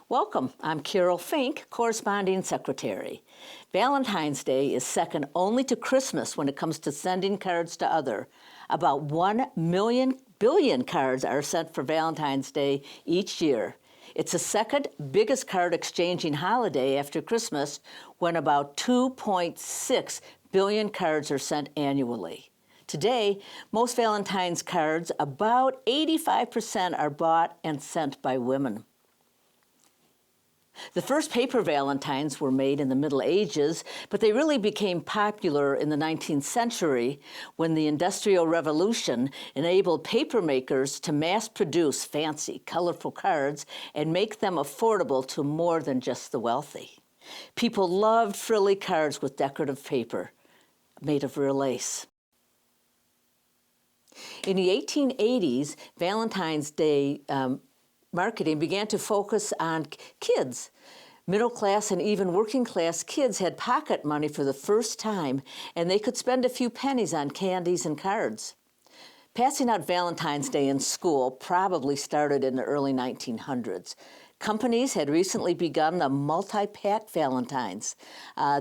Welcome, I'm Carol Fink, Corresponding Secretary. Valentine's Day is second only to Christmas when it comes to sending cards to others. About 1 billion cards are sent for Valentine's Day each year. It's the second biggest card exchanging holiday after Christmas, when about 2.6 billion cards are sent annually. Today, most Valentine's cards, about 85%, are bought and sent by women. The first paper Valentines were made in the Middle Ages, but they really became popular in the 19th century when the Industrial Revolution enabled paper makers to mass-produce fancy, colorful cards and make them affordable to more than just the wealthy. People loved frilly cards with decorative paper made of real lace. In the 1880s, Valentine's Day marketing began to focus on kids. Middle-class and even working-class kids had pocket money for the first time, and they could spend a few pennies on candies and cards. Passing out Valentine's Day in school probably started in the early 1900s. Companies had recently begun the multi-pack Valentines.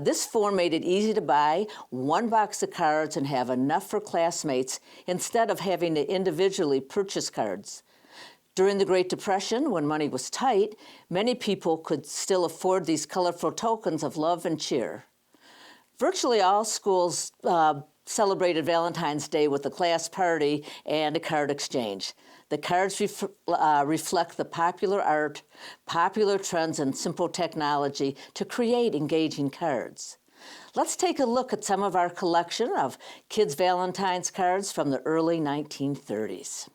This form made it easy to buy one box of cards and have enough for classmates instead of having to individually purchase cards. During the Great Depression, when money was tight, many people could still afford these colorful tokens of love and cheer. Virtually all schools celebrated Valentine's Day with a class party and a card exchange. The cards reflect the popular art, popular trends, and simple technology to create engaging cards. Let's take a look at some of our collection of kids' Valentine's cards from the early 1930s.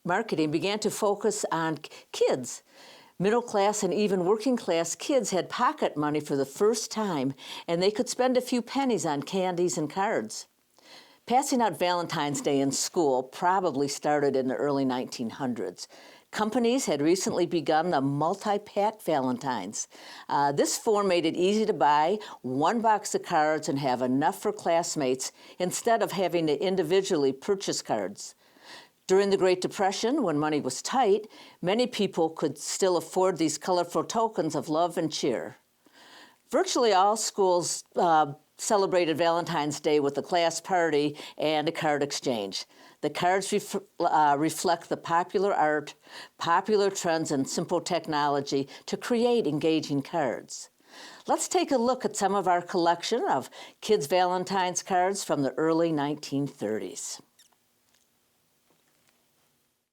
Marketing began to focus on kids. Middle-class and even working-class kids had pocket money for the first time, and they could spend a few pennies on candies and cards. Passing out Valentine's Day in school probably started in the early 1900s. Companies had recently begun the multi-pack Valentines. This form made it easy to buy one box of cards and have enough for classmates instead of having to individually purchase cards. During the Great Depression, when money was tight, many people could still afford these colorful tokens of love and cheer. Virtually all schools celebrated Valentine's Day with a class party and a card exchange. The cards reflect the popular art, popular trends, and simple technology to create engaging cards. Let's take a look at some of our collection of kids' Valentine's cards from the early 1930s.